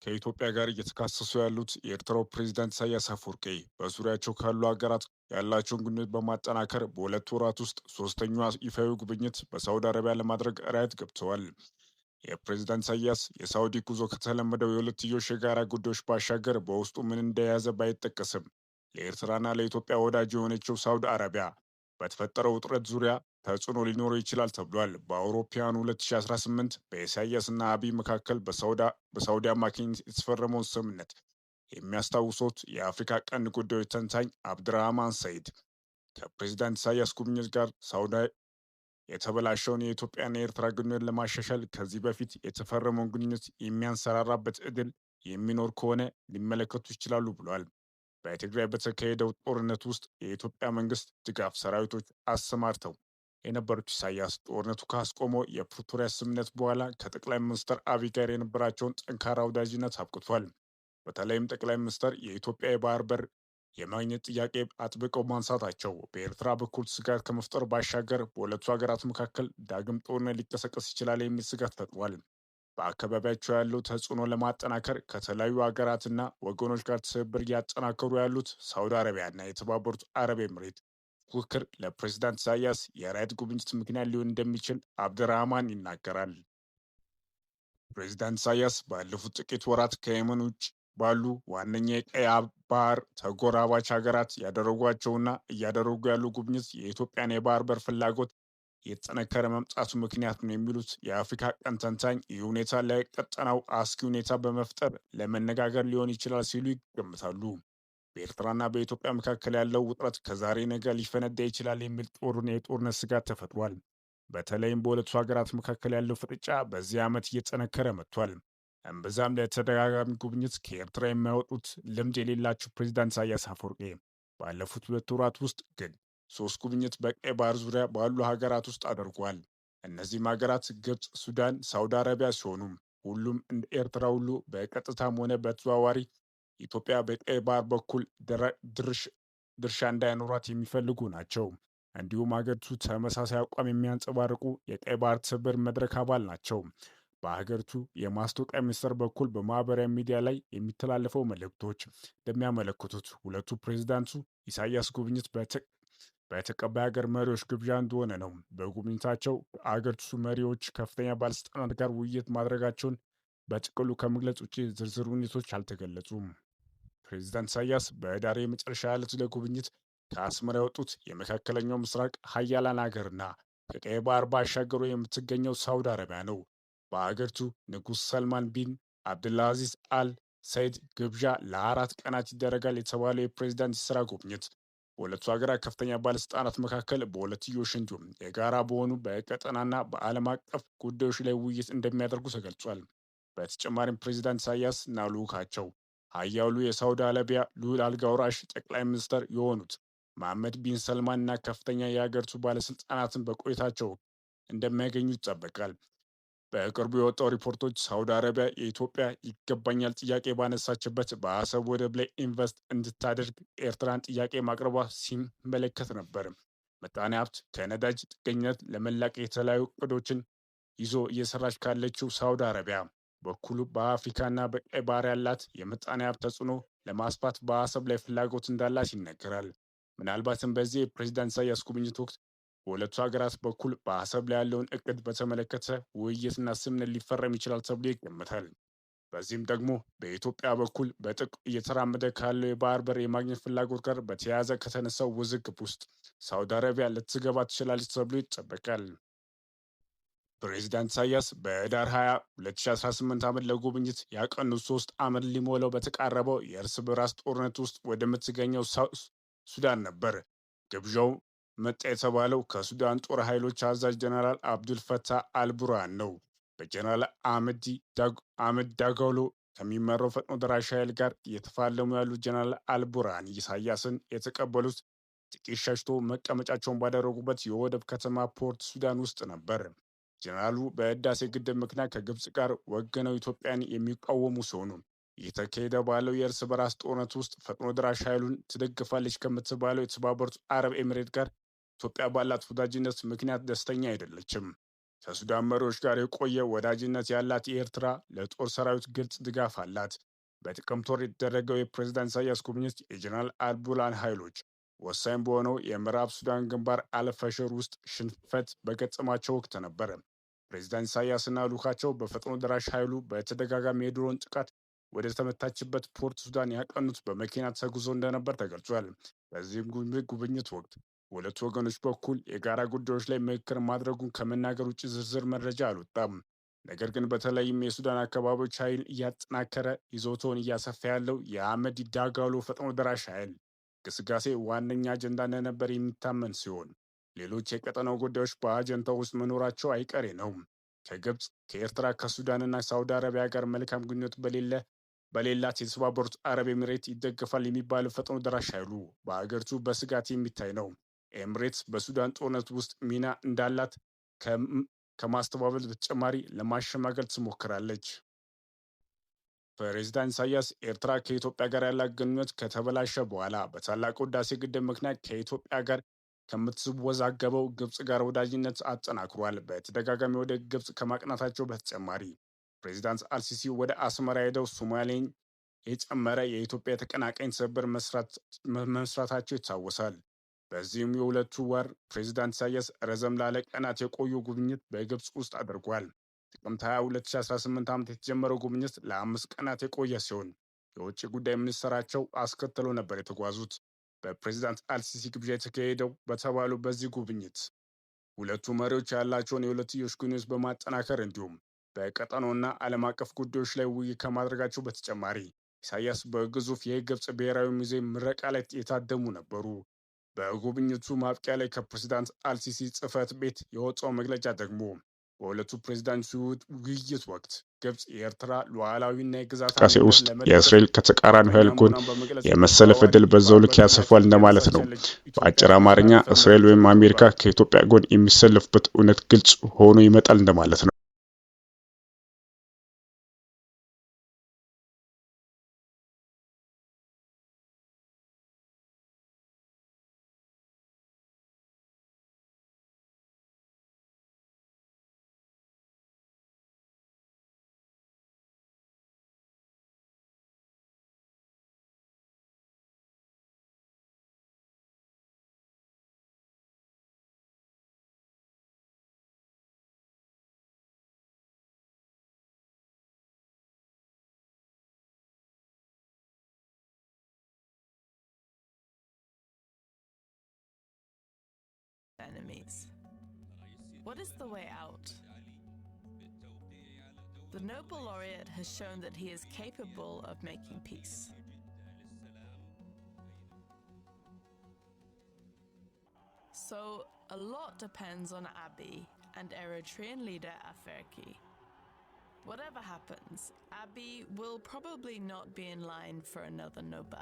ከኢትዮጵያ ጋር እየተካሰሱ ያሉት የኤርትራው ፕሬዝዳንት ኢሳያስ አፈወርቂ በዙሪያቸው ካሉ ሀገራት ያላቸውን ግንኙነት በማጠናከር በሁለት ወራት ውስጥ ሶስተኛዋ ይፋዊ ጉብኝት በሳውዲ አረቢያ ለማድረግ ራዕይ ገብተዋል። የፕሬዝዳንት ኢሳያስ የሳውዲ ጉዞ ከተለመደው የሁለትዮሽ የጋራ ጉዳዮች ባሻገር በውስጡ ምን እንደያዘ ባይጠቀስም ለኤርትራና ለኢትዮጵያ ወዳጅ የሆነችው ሳውዲ አረቢያ በተፈጠረው ውጥረት ዙሪያ ተጽዕኖ ሊኖረው ይችላል ተብሏል። በአውሮፓውያኑ 2018 በኢሳያስና አብይ መካከል በሳውዲ አማካኝነት የተፈረመውን ስምምነት የሚያስታውሱት የአፍሪካ ቀንድ ጉዳዮች ተንታኝ አብድራህማን ሰይድ ከፕሬዝዳንት ኢሳያስ ጉብኝት ጋር ሳውዲ የተበላሸውን የኢትዮጵያና የኤርትራ ግንኙነት ለማሻሻል ከዚህ በፊት የተፈረመውን ግንኙነት የሚያንሰራራበት ዕድል የሚኖር ከሆነ ሊመለከቱ ይችላሉ ብሏል። በትግራይ በተካሄደው ጦርነት ውስጥ የኢትዮጵያ መንግስት ድጋፍ ሰራዊቶች አሰማርተው የነበሩት ኢሳያስ ጦርነቱ ካስቆመው የፕሪቶሪያ ስምምነት በኋላ ከጠቅላይ ሚኒስትር አብይ ጋር የነበራቸውን ጠንካራ ወዳጅነት አብቅቷል። በተለይም ጠቅላይ ሚኒስትር የኢትዮጵያ የባህር በር የማግኘት ጥያቄ አጥብቀው ማንሳታቸው በኤርትራ በኩል ስጋት ከመፍጠር ባሻገር በሁለቱ ሀገራት መካከል ዳግም ጦርነት ሊቀሰቀስ ይችላል የሚል ስጋት ፈጥሯል። በአካባቢያቸው ያለው ተጽዕኖ ለማጠናከር ከተለያዩ ሀገራትና ወገኖች ጋር ትብብር እያጠናከሩ ያሉት ሳውዲ አረቢያና የተባበሩት አረብ ኤምሬት ፉክክር ለፕሬዝዳንት ኢሳያስ የራይት ጉብኝት ምክንያት ሊሆን እንደሚችል አብድራህማን ይናገራል። ፕሬዝዳንት ኢሳያስ ባለፉት ጥቂት ወራት ከየመን ውጭ ባሉ ዋነኛ የቀይ ባህር ተጎራባች ሀገራት ያደረጓቸውና እያደረጉ ያሉ ጉብኝት የኢትዮጵያን የባህር በር ፍላጎት የተጠነከረ መምጣቱ ምክንያት ነው የሚሉት የአፍሪካ ቀንድ ተንታኝ፣ ይህ ሁኔታ ለቀጠናው አስጊ ሁኔታ በመፍጠር ለመነጋገር ሊሆን ይችላል ሲሉ ይገምታሉ። በኤርትራና በኢትዮጵያ መካከል ያለው ውጥረት ከዛሬ ነገ ሊፈነዳ ይችላል የሚል የጦርነት ስጋት ተፈጥሯል። በተለይም በሁለቱ ሀገራት መካከል ያለው ፍጥጫ በዚህ ዓመት እየጠነከረ መጥቷል። እምብዛም ለተደጋጋሚ ጉብኝት ከኤርትራ የማይወጡት ልምድ የሌላቸው ፕሬዚዳንት ኢሳያስ አፈወርቂ ባለፉት ሁለት ወራት ውስጥ ግን ሶስት ጉብኝት በቀይ ባህር ዙሪያ ባሉ ሀገራት ውስጥ አድርጓል። እነዚህም ሀገራት ግብፅ፣ ሱዳን፣ ሳውዲ አረቢያ ሲሆኑ ሁሉም እንደ ኤርትራ ሁሉ በቀጥታም ሆነ በተዘዋዋሪ ኢትዮጵያ በቀይ ባህር በኩል ድርሻ እንዳይኖራት የሚፈልጉ ናቸው። እንዲሁም ሀገሪቱ ተመሳሳይ አቋም የሚያንጸባርቁ የቀይ ባህር ትብብር መድረክ አባል ናቸው። በሀገሪቱ የማስታወቂያ ሚኒስቴር በኩል በማህበራዊ ሚዲያ ላይ የሚተላለፈው መልእክቶች እንደሚያመለክቱት ሁለቱ ፕሬዝዳንቱ ኢሳያስ ጉብኝት በተቀባይ ሀገር መሪዎች ግብዣ እንደሆነ ነው። በጉብኝታቸው ከአገሪቱ መሪዎች ከፍተኛ ባለስልጣናት ጋር ውይይት ማድረጋቸውን በጥቅሉ ከመግለጽ ውጭ ዝርዝር ሁኔታዎች አልተገለጹም። ፕሬዚዳንት ኢሳያስ በህዳር የመጨረሻ ዕለት ለጉብኝት ከአስመራ የወጡት የመካከለኛው ምስራቅ ሀያላን ሀገርና ከቀይ ባህር ባሻገሩ የምትገኘው ሳውዲ አረቢያ ነው። በአገሪቱ ንጉሥ ሰልማን ቢን አብድልአዚዝ አል ሰይድ ግብዣ ለ4 ቀናት ይደረጋል የተባለው የፕሬዚዳንት የስራ ጉብኝት በሁለቱ ሀገራት ከፍተኛ ባለስልጣናት መካከል በሁለትዮሽ እንዲሁም የጋራ በሆኑ በቀጠናና በዓለም አቀፍ ጉዳዮች ላይ ውይይት እንደሚያደርጉ ተገልጿል። በተጨማሪም ፕሬዚዳንት ኢሳያስ እና ልዑካቸው ሀያሉ የሳውዲ አረቢያ ልዑል አልጋ ወራሽ ጠቅላይ ሚኒስትር የሆኑት መሐመድ ቢን ሰልማን እና ከፍተኛ የሀገሪቱ ባለስልጣናትን በቆይታቸው እንደሚያገኙ ይጠበቃል። በቅርቡ የወጣው ሪፖርቶች ሳውዲ አረቢያ የኢትዮጵያ ይገባኛል ጥያቄ ባነሳችበት በአሰብ ወደብ ላይ ኢንቨስት እንድታደርግ ኤርትራን ጥያቄ ማቅረቧ ሲመለከት ነበር። ምጣኔ ሀብት ከነዳጅ ጥገኝነት ለመላቀቅ የተለያዩ እቅዶችን ይዞ እየሰራች ካለችው ሳውዲ አረቢያ በኩሉ በአፍሪካና በቀይ ባህር ያላት የምጣኔ ሀብት ተጽዕኖ ለማስፋት በአሰብ ላይ ፍላጎት እንዳላት ይነገራል። ምናልባትም በዚህ የፕሬዚዳንት ኢሳያስ ጉብኝት ወቅት በሁለቱ ሀገራት በኩል በአሰብ ላይ ያለውን እቅድ በተመለከተ ውይይትና ስምምነት ሊፈረም ይችላል ተብሎ ይገመታል። በዚህም ደግሞ በኢትዮጵያ በኩል በጥብቅ እየተራመደ ካለው የባህር በር የማግኘት ፍላጎት ጋር በተያያዘ ከተነሳው ውዝግብ ውስጥ ሳውዲ አረቢያ ልትገባ ትችላለች ተብሎ ይጠበቃል። ፕሬዚዳንት ኢሳያስ በህዳር 20 2018 ዓመት ለጉብኝት ያቀኑት 3 ዓመት ሊሞላው በተቃረበው የእርስ በራስ ጦርነት ውስጥ ወደምትገኘው ሱዳን ነበር። ግብዣው መጣ የተባለው ከሱዳን ጦር ኃይሎች አዛዥ ጀነራል አብዱል ፈታህ አልቡርሃን ነው። በጀነራል አህመድ ዳጋሎ ከሚመራው ፈጥኖ ደራሽ ኃይል ጋር እየተፋለሙ ያሉት ጀነራል አልቡርሃን ኢሳያስን የተቀበሉት ጥቂት ሸሽቶ መቀመጫቸውን ባደረጉበት የወደብ ከተማ ፖርት ሱዳን ውስጥ ነበር። ጀነራሉ በህዳሴ ግድብ ምክንያት ከግብፅ ጋር ወገነው ኢትዮጵያን የሚቃወሙ ሲሆኑ እየተካሄደ ባለው የእርስ በራስ ጦርነት ውስጥ ፈጥኖ ደራሽ ኃይሉን ትደግፋለች ከምትባለው የተባበሩት አረብ ኤሚሬት ጋር ኢትዮጵያ ባላት ወዳጅነት ምክንያት ደስተኛ አይደለችም። ከሱዳን መሪዎች ጋር የቆየ ወዳጅነት ያላት ኤርትራ ለጦር ሰራዊት ግልጽ ድጋፍ አላት። በጥቅምት ወር የተደረገው የፕሬዝዳንት ኢሳያስ ጉብኝት የጀነራል አልቡርሃን ኃይሎች ወሳኝ በሆነው የምዕራብ ሱዳን ግንባር አልፈሽር ውስጥ ሽንፈት በገጠማቸው ወቅት ነበረ። ፕሬዝዳንት ኢሳያስና ልዑካቸው በፈጥኖ ደራሽ ኃይሉ በተደጋጋሚ የድሮን ጥቃት ወደ ተመታችበት ፖርት ሱዳን ያቀኑት በመኪና ተጉዞ እንደነበር ተገልጿል። በዚህም ጉብኝት ወቅት በሁለቱ ወገኖች በኩል የጋራ ጉዳዮች ላይ ምክክር ማድረጉን ከመናገር ውጭ ዝርዝር መረጃ አልወጣም። ነገር ግን በተለይም የሱዳን አካባቢዎች ኃይል እያጠናከረ ይዞታውን እያሰፋ ያለው የአህመድ ዳጋሎ ፈጥኖ ደራሽ ኃይል ግስጋሴ ዋነኛ አጀንዳ እንደነበር የሚታመን ሲሆን ሌሎች የቀጠናው ጉዳዮች በአጀንዳ ውስጥ መኖራቸው አይቀሬ ነው። ከግብፅ፣ ከኤርትራ፣ ከሱዳንና ሳውዲ አረቢያ ጋር መልካም ግንኙነት በሌላት የተባበሩት አረብ ኤሚሬት ይደገፋል የሚባለው ፈጥኖ ደራሽ ኃይሉ በአገሪቱ በስጋት የሚታይ ነው። ኤሚሬትስ በሱዳን ጦርነት ውስጥ ሚና እንዳላት ከማስተባበል በተጨማሪ ለማሸማገል ትሞክራለች። ፕሬዝዳንት ኢሳያስ ኤርትራ ከኢትዮጵያ ጋር ያላት ግንኙነት ከተበላሸ በኋላ በታላቁ ህዳሴ ግድብ ምክንያት ከኢትዮጵያ ጋር ከምትወዛገበው ግብፅ ጋር ወዳጅነት አጠናክሯል። በተደጋጋሚ ወደ ግብፅ ከማቅናታቸው በተጨማሪ ፕሬዝዳንት አልሲሲ ወደ አስመራ ሄደው ሶማሌን የጨመረ የኢትዮጵያ ተቀናቃኝ ትብብር መስራታቸው ይታወሳል። በዚህም የሁለቱ ወር ፕሬዝዳንት ኢሳያስ ረዘም ላለ ቀናት የቆዩ ጉብኝት በግብፅ ውስጥ አድርጓል። ጥቅምት 22 2018 ዓ.ም የተጀመረው ጉብኝት ለ5 ቀናት የቆየ ሲሆን የውጭ ጉዳይ ሚኒስትራቸው አስከትለው ነበር የተጓዙት። በፕሬዝዳንት አልሲሲ ግብዣ የተካሄደው በተባለው በዚህ ጉብኝት ሁለቱ መሪዎች ያላቸውን የሁለትዮሽ ግንኙነት በማጠናከር እንዲሁም በቀጠናውና ዓለም አቀፍ ጉዳዮች ላይ ውይይት ከማድረጋቸው በተጨማሪ ኢሳያስ በግዙፍ የግብፅ ብሔራዊ ሙዚየም ምረቃ ላይ የታደሙ ነበሩ። በጉብኝቱ ማብቂያ ላይ ከፕሬዝዳንት አልሲሲ ጽህፈት ቤት የወጣው መግለጫ ደግሞ በሁለቱ ፕሬዝዳንት ውይይት ወቅት ግብፅ የኤርትራ ሉዓላዊና የግዛት እንቅስቃሴ ውስጥ የእስራኤል ከተቃራኒ ኃይል ጎን የመሰለፍ ዕድል በዛው ልክ ያሰፋል እንደማለት ነው። በአጭር አማርኛ እስራኤል ወይም አሜሪካ ከኢትዮጵያ ጎን የሚሰለፉበት እውነት ግልጽ ሆኖ ይመጣል እንደማለት ነው። Enemies. What is the way out? The Nobel laureate has shown that he is capable of making peace. So, a lot depends on Abiy and Eritrean leader Afwerki. Whatever happens, Abiy will probably not be in line for another Nobel.